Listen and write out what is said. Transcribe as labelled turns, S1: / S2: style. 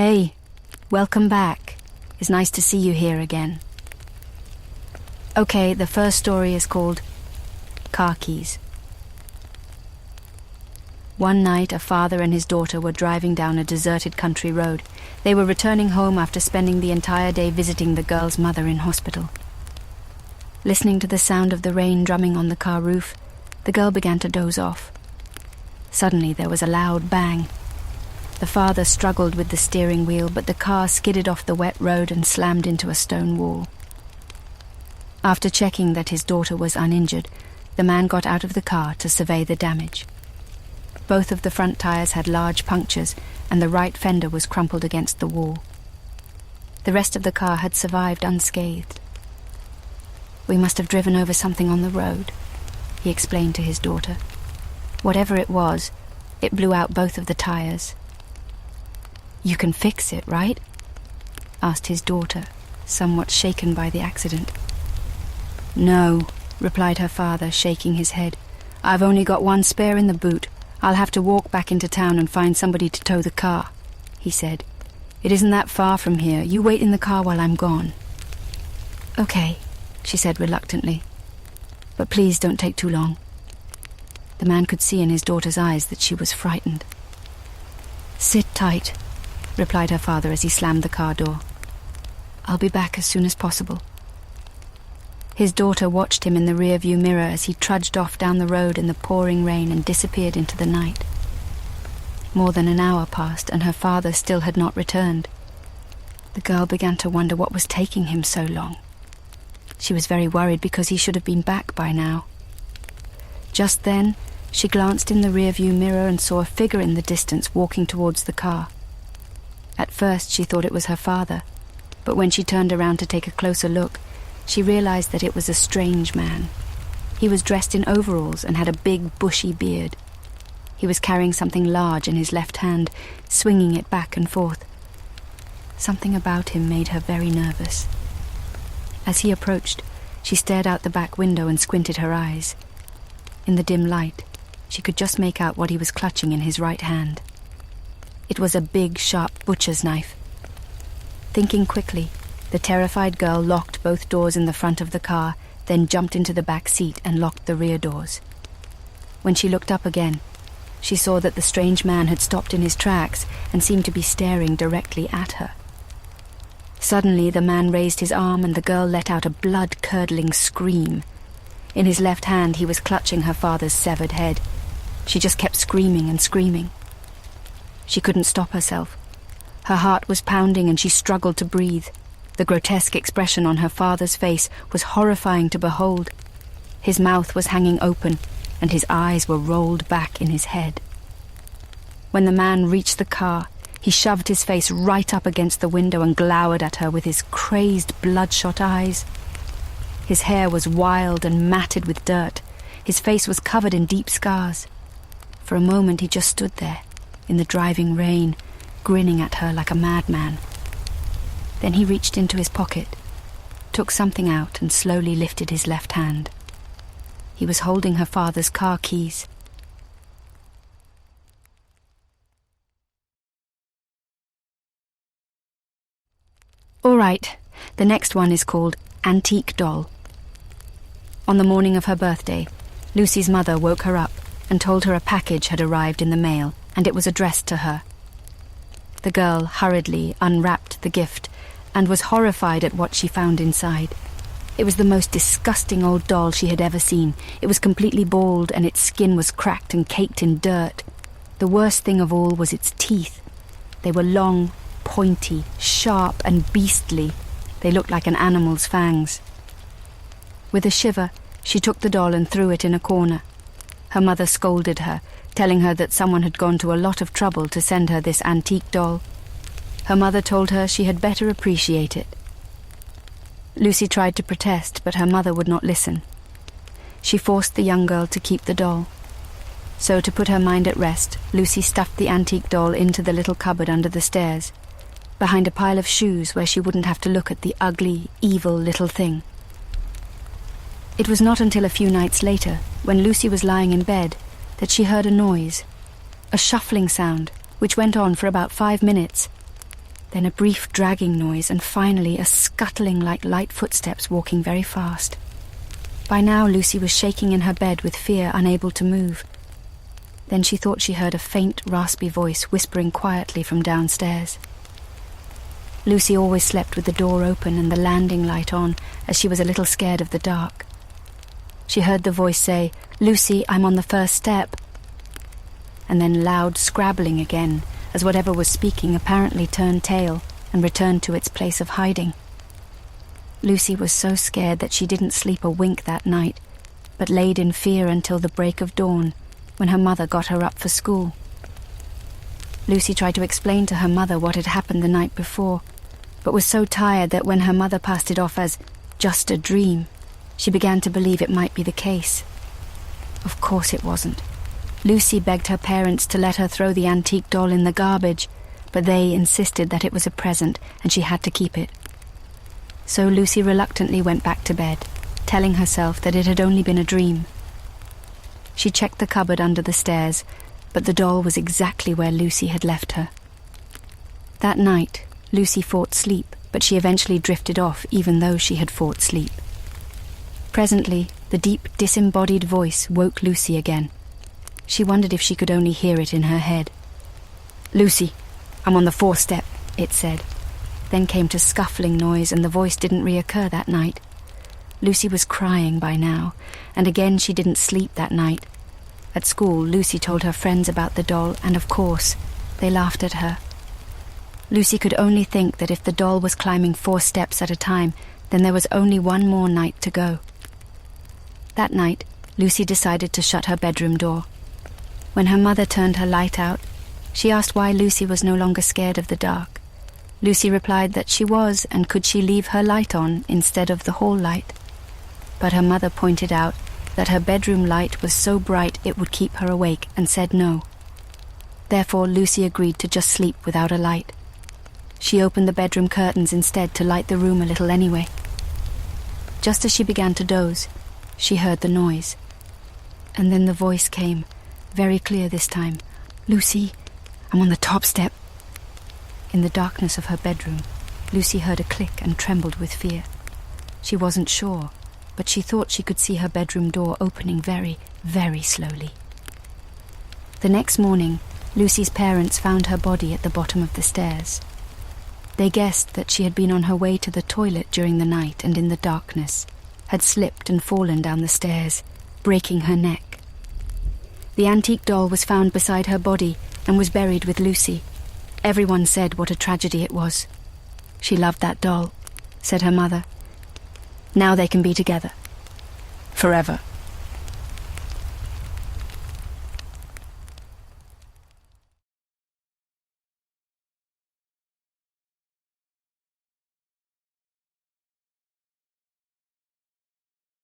S1: Hey, welcome back. It's nice to see you here again. Okay, the first story is called Car Keys. One night, a father and his daughter were driving down a deserted country road. They were returning home after spending the entire day visiting the girl's mother in hospital. Listening to the sound of the rain drumming on the car roof, the girl began to doze off. Suddenly, there was a loud bang. The father struggled with the steering wheel, but the car skidded off the wet road and slammed into a stone wall. After checking that his daughter was uninjured, the man got out of the car to survey the damage. Both of the front tires had large punctures, and the right fender was crumpled against the wall. The rest of the car had survived unscathed. "We must have driven over something on the road," he explained to his daughter. "Whatever it was, it blew out both of the tires." "You can fix it, right?" asked his daughter, somewhat shaken by the accident. "No," replied her father, shaking his head. "I've only got one spare in the boot. I'll have to walk back into town and find somebody to tow the car," he said. "It isn't that far from here. You wait in the car while I'm gone." "Okay," she said reluctantly. "But please don't take too long." The man could see in his daughter's eyes that she was frightened. "Sit tight," replied her father as he slammed the car door. "I'll be back as soon as possible." His daughter watched him in the rear-view mirror as he trudged off down the road in the pouring rain and disappeared into the night. More than an hour passed, and her father still had not returned. The girl began to wonder what was taking him so long. She was very worried because he should have been back by now. Just then, she glanced in the rear-view mirror and saw a figure in the distance walking towards the car. At first, she thought it was her father, but when she turned around to take a closer look, she realized that it was a strange man. He was dressed in overalls and had a big, bushy beard. He was carrying something large in his left hand, swinging it back and forth. Something about him made her very nervous. As he approached, she stared out the back window and squinted her eyes. In the dim light, she could just make out what he was clutching in his right hand. It was a big, sharp butcher's knife. Thinking quickly, the terrified girl locked both doors in the front of the car, then jumped into the back seat and locked the rear doors. When she looked up again, she saw that the strange man had stopped in his tracks and seemed to be staring directly at her. Suddenly, the man raised his arm and the girl let out a blood-curdling scream. In his left hand, he was clutching her father's severed head. She just kept screaming and screaming. She couldn't stop herself. Her heart was pounding and she struggled to breathe. The grotesque expression on her father's face was horrifying to behold. His mouth was hanging open, and his eyes were rolled back in his head. When the man reached the car, he shoved his face right up against the window and glowered at her with his crazed, bloodshot eyes. His hair was wild and matted with dirt. His face was covered in deep scars. For a moment he just stood there, in the driving rain, grinning at her like a madman. Then he reached into his pocket, took something out and slowly lifted his left hand. He was holding her father's car keys. All right, the next one is called Antique Doll. On the morning of her birthday, Lucy's mother woke her up and told her a package had arrived in the mail and it was addressed to her. The girl hurriedly unwrapped the gift and was horrified at what she found inside. It was the most disgusting old doll she had ever seen. It was completely bald and its skin was cracked and caked in dirt. The worst thing of all was its teeth. They were long, pointy, sharp and beastly. They looked like an animal's fangs. With a shiver, she took the doll and threw it in a corner. Her mother scolded her, telling her that someone had gone to a lot of trouble to send her this antique doll. Her mother told her she had better appreciate it. Lucy tried to protest, but her mother would not listen. She forced the young girl to keep the doll. So, to put her mind at rest, Lucy stuffed the antique doll into the little cupboard under the stairs, behind a pile of shoes where she wouldn't have to look at the ugly, evil little thing. It was not until a few nights later, when Lucy was lying in bed, that she heard a noise, a shuffling sound, which went on for about 5 minutes. Then a brief dragging noise, and finally a scuttling like light footsteps walking very fast. By now Lucy was shaking in her bed with fear, unable to move. Then she thought she heard a faint, raspy voice whispering quietly from downstairs. Lucy always slept with the door open and the landing light on, as she was a little scared of the dark. She heard the voice say, "Lucy, I'm on the first step," and then loud scrabbling again, as whatever was speaking apparently turned tail and returned to its place of hiding. Lucy was so scared that she didn't sleep a wink that night, but laid in fear until the break of dawn, when her mother got her up for school. Lucy tried to explain to her mother what had happened the night before, but was so tired that when her mother passed it off as just a dream, she began to believe it might be the case. Of course it wasn't. Lucy begged her parents to let her throw the antique doll in the garbage, but they insisted that it was a present and she had to keep it. So Lucy reluctantly went back to bed, telling herself that it had only been a dream. She checked the cupboard under the stairs, but the doll was exactly where Lucy had left her. That night, Lucy fought sleep, but she eventually drifted off even though she had fought sleep. Presently, the deep, disembodied voice woke Lucy again. She wondered if she could only hear it in her head. "Lucy, I'm on the 4th step," it said. Then came to scuffling noise, and the voice didn't reoccur that night. Lucy was crying by now, and again she didn't sleep that night. At school, Lucy told her friends about the doll, and of course, they laughed at her. Lucy could only think that if the doll was climbing 4 steps at a time, then there was only one more night to go. That night, Lucy decided to shut her bedroom door. When her mother turned her light out, she asked why Lucy was no longer scared of the dark. Lucy replied that she was, and could she leave her light on instead of the hall light. But her mother pointed out that her bedroom light was so bright it would keep her awake, and said no. Therefore Lucy agreed to just sleep without a light. She opened the bedroom curtains instead to light the room a little anyway. Just as she began to doze, she heard the noise. And then the voice came, very clear this time. "Lucy, I'm on the top step." In the darkness of her bedroom, Lucy heard a click and trembled with fear. She wasn't sure, but she thought she could see her bedroom door opening very, very slowly. The next morning, Lucy's parents found her body at the bottom of the stairs. They guessed that she had been on her way to the toilet during the night and in the darkness, had slipped and fallen down the stairs, breaking her neck. The antique doll was found beside her body and was buried with Lucy. Everyone said what a tragedy it was. "She loved that doll," said her mother. "Now they can be together. Forever."